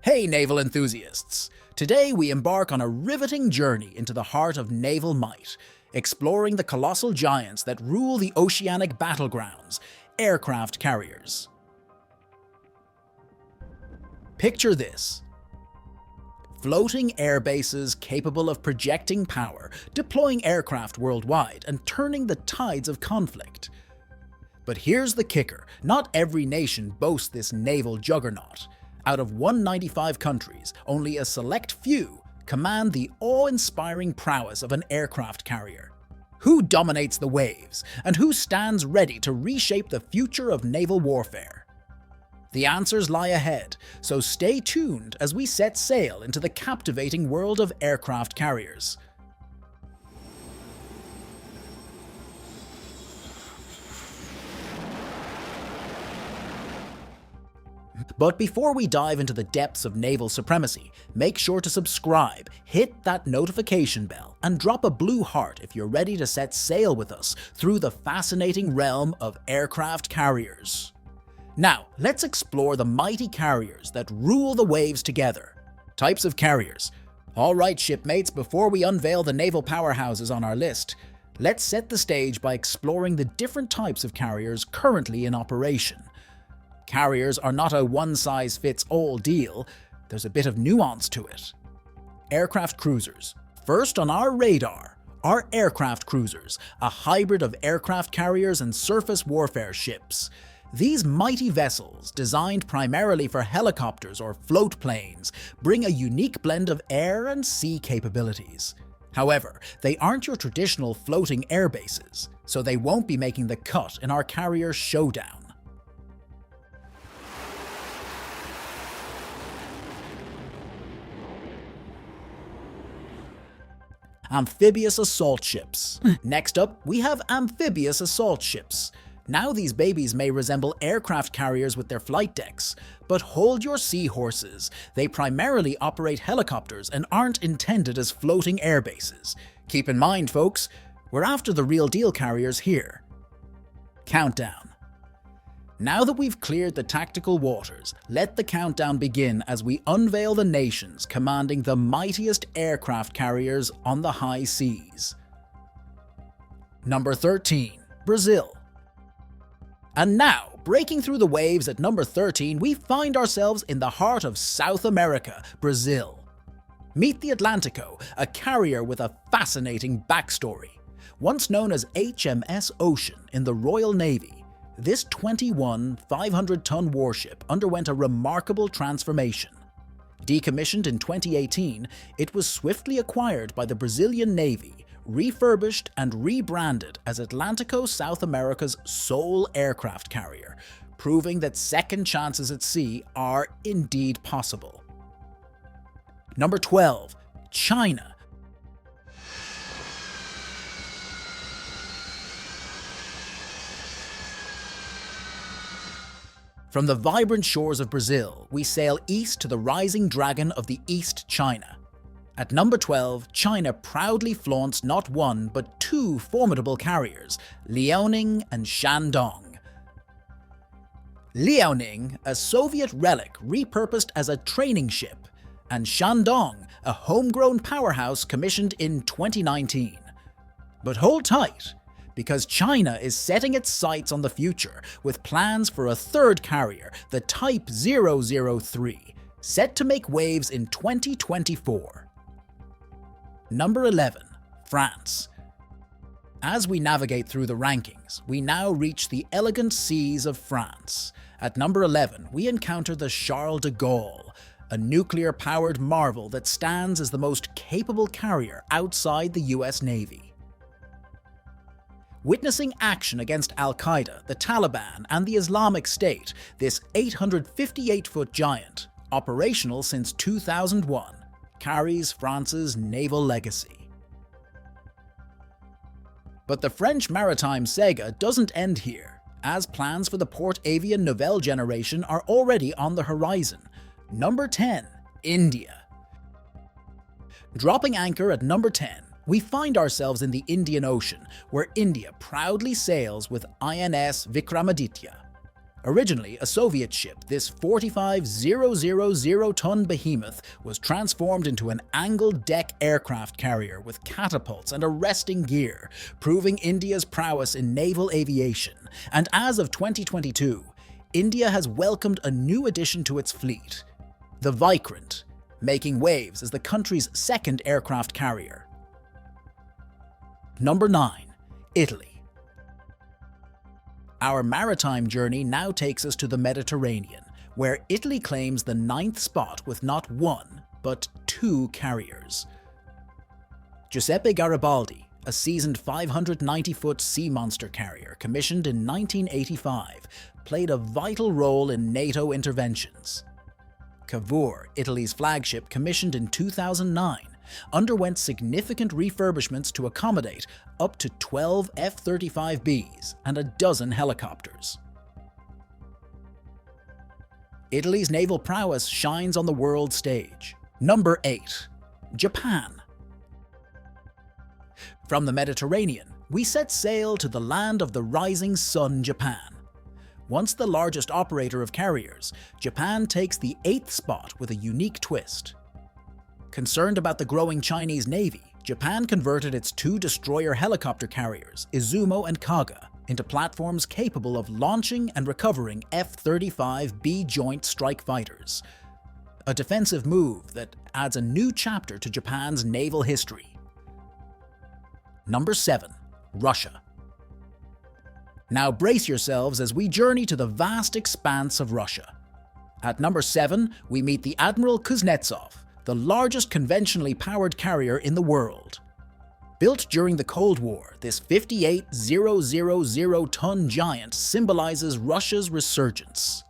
Hey naval enthusiasts! Today we embark on a riveting journey into the heart of naval might, exploring the colossal giants that rule the oceanic battlegrounds, aircraft carriers. Picture this. Floating air bases capable of projecting power, deploying aircraft worldwide, and turning the tides of conflict. But here's the kicker, not every nation boasts this naval juggernaut. Out of 195 countries, only a select few command the awe-inspiring prowess of an aircraft carrier. Who dominates the waves, and who stands ready to reshape the future of naval warfare? The answers lie ahead, so stay tuned as we set sail into the captivating world of aircraft carriers. But before we dive into the depths of naval supremacy, make sure to subscribe, hit that notification bell, and drop a blue heart if you're ready to set sail with us through the fascinating realm of aircraft carriers. Now, let's explore the mighty carriers that rule the waves together. Types of carriers. Alright shipmates, before we unveil the naval powerhouses on our list, let's set the stage by exploring the different types of carriers currently in operation. Carriers are not a one-size-fits-all deal, there's a bit of nuance to it. Aircraft cruisers. First on our radar are aircraft cruisers, a hybrid of aircraft carriers and surface warfare ships. These mighty vessels, designed primarily for helicopters or float planes, bring a unique blend of air and sea capabilities. However, they aren't your traditional floating air bases, so they won't be making the cut in our carrier showdown. Amphibious assault ships. Next up, we have amphibious assault ships. Now these babies may resemble aircraft carriers with their flight decks, but hold your seahorses. They primarily operate helicopters and aren't intended as floating air bases. Keep in mind, folks, we're after the real deal carriers here. Countdown. Now that we've cleared the tactical waters, let the countdown begin as we unveil the nations commanding the mightiest aircraft carriers on the high seas. Number 13. Brazil. And now, breaking through the waves at number 13, we find ourselves in the heart of South America, Brazil. Meet the Atlantico, a carrier with a fascinating backstory. Once known as HMS Ocean in the Royal Navy, this 21 500-ton warship underwent a remarkable transformation. Decommissioned in 2018, it was swiftly acquired by the Brazilian Navy, refurbished and rebranded as Atlantico, South America's sole aircraft carrier, proving that second chances at sea are indeed possible. Number 12. China. From the vibrant shores of Brazil, we sail east to the rising dragon of the East China. At number 12, China proudly flaunts not one but two formidable carriers, Liaoning and Shandong. Liaoning, a Soviet relic repurposed as a training ship, and Shandong, a homegrown powerhouse commissioned in 2019. But hold tight, because China is setting its sights on the future with plans for a third carrier, the Type 003, set to make waves in 2024. Number 11. France. As we navigate through the rankings, we now reach the elegant seas of France. At number 11, we encounter the Charles de Gaulle, a nuclear-powered marvel that stands as the most capable carrier outside the US Navy. Witnessing action against Al-Qaeda, the Taliban, and the Islamic State, this 858-foot giant, operational since 2001, carries France's naval legacy. But the French maritime saga doesn't end here, as plans for the Port-Avian Nouvelle generation are already on the horizon. Number 10. India. Dropping anchor at number 10, we find ourselves in the Indian Ocean, where India proudly sails with INS Vikramaditya. Originally a Soviet ship, this 45,000-ton behemoth was transformed into an angled deck aircraft carrier with catapults and arresting gear, proving India's prowess in naval aviation. And as of 2022, India has welcomed a new addition to its fleet, the Vikrant, making waves as the country's second aircraft carrier. Number 9. Italy. Our maritime journey now takes us to the Mediterranean, where Italy claims the 9th spot with not one, but 2 carriers. Giuseppe Garibaldi, a seasoned 590-foot sea monster carrier commissioned in 1985, played a vital role in NATO interventions. Cavour, Italy's flagship commissioned in 2009, underwent significant refurbishments to accommodate up to 12 F-35Bs and a dozen helicopters. Italy's naval prowess shines on the world stage. Number 8. Japan. From the Mediterranean, we set sail to the land of the rising sun, Japan. Once the largest operator of carriers, Japan takes the 8th spot with a unique twist. Concerned about the growing Chinese Navy, Japan converted its 2 destroyer helicopter carriers, Izumo and Kaga, into platforms capable of launching and recovering F-35B Joint Strike Fighters. A defensive move that adds a new chapter to Japan's naval history. Number 7. Russia. Now brace yourselves as we journey to the vast expanse of Russia. At number 7, we meet the Admiral Kuznetsov, the largest conventionally powered carrier in the world. Built during the Cold War, this 58,000-ton giant symbolizes Russia's resurgence.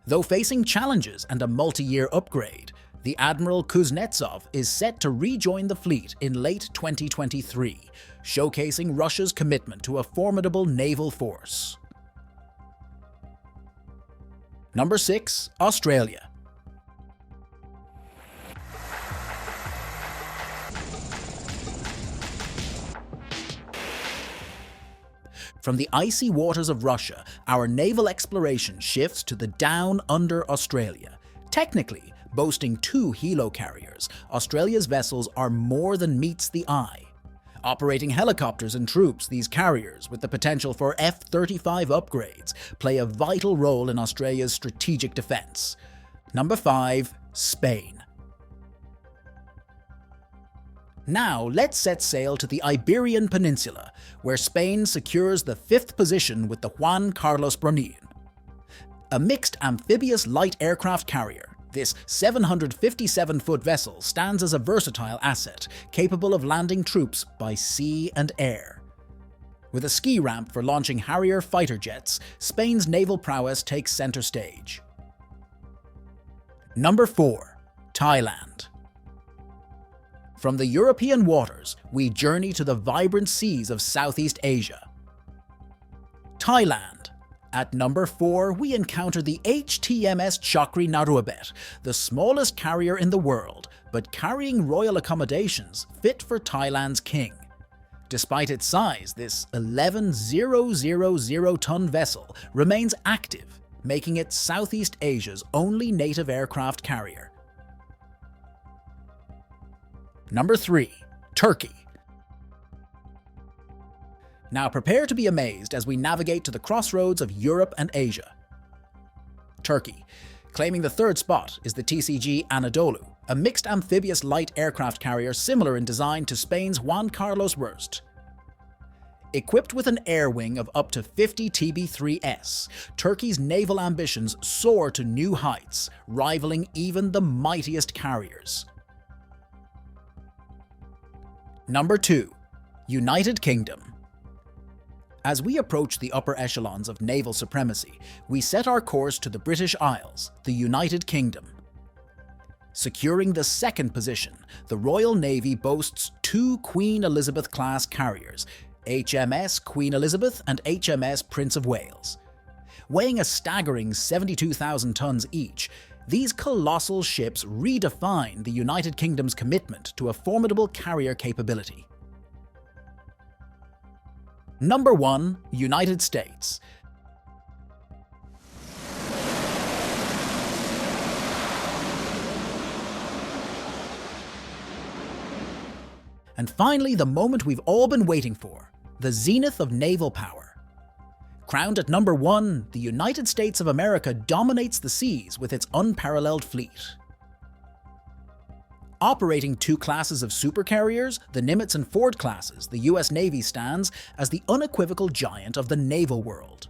Though facing challenges and a multi-year upgrade, the Admiral Kuznetsov is set to rejoin the fleet in late 2023, showcasing Russia's commitment to a formidable naval force. Number 6. Australia. From the icy waters of Russia, our naval exploration shifts to the Down Under Australia. Technically, boasting 2 helo-carriers, Australia's vessels are more than meets the eye. Operating helicopters and troops, these carriers, with the potential for F-35 upgrades, play a vital role in Australia's strategic defence. Number 5. Spain. Now let's set sail to the Iberian Peninsula, where Spain secures the 5th position with the Juan Carlos Brunel. A mixed amphibious light aircraft carrier, this 757-foot vessel stands as a versatile asset, capable of landing troops by sea and air. With a ski ramp for launching Harrier fighter jets, Spain's naval prowess takes center stage. Number 4. Thailand. From the European waters, we journey to the vibrant seas of Southeast Asia. Thailand. At number 4, we encounter the HTMS Chakri Naruabet, the smallest carrier in the world, but carrying royal accommodations fit for Thailand's king. Despite its size, this 11,000-ton vessel remains active, making it Southeast Asia's only native aircraft carrier. Number 3. Turkey. Now prepare to be amazed as we navigate to the crossroads of Europe and Asia. Turkey. Claiming the 3rd spot is the TCG Anadolu, a mixed amphibious light aircraft carrier similar in design to Spain's Juan Carlos Wurst. Equipped with an air wing of up to 50 TB3S, Turkey's naval ambitions soar to new heights, rivaling even the mightiest carriers. Number 2. United Kingdom. As we approach the upper echelons of naval supremacy, we set our course to the British Isles, the United Kingdom. Securing the 2nd position, the Royal Navy boasts 2 Queen Elizabeth-class carriers, HMS Queen Elizabeth and HMS Prince of Wales. Weighing a staggering 72,000 tons each, these colossal ships redefine the United Kingdom's commitment to a formidable carrier capability. Number 1. United States. And finally, the moment we've all been waiting for, the zenith of naval power. Crowned at number 1, the United States of America dominates the seas with its unparalleled fleet. Operating 2 classes of supercarriers, the Nimitz and Ford classes, the US Navy stands as the unequivocal giant of the naval world.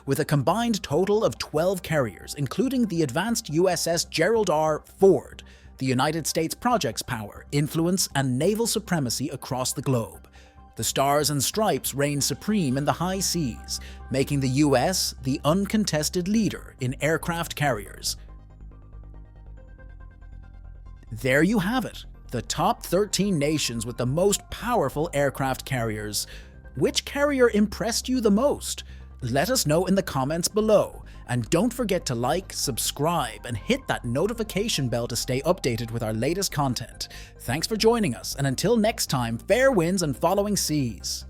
With a combined total of 12 carriers, including the advanced USS Gerald R. Ford, the United States projects power, influence, and naval supremacy across the globe. The stars and stripes reign supreme in the high seas, making the US the uncontested leader in aircraft carriers. There you have it, the top 13 nations with the most powerful aircraft carriers. Which carrier impressed you the most? Let us know in the comments below, and don't forget to like, subscribe, and hit that notification bell to stay updated with our latest content. Thanks for joining us, and until next time, fair winds and following seas.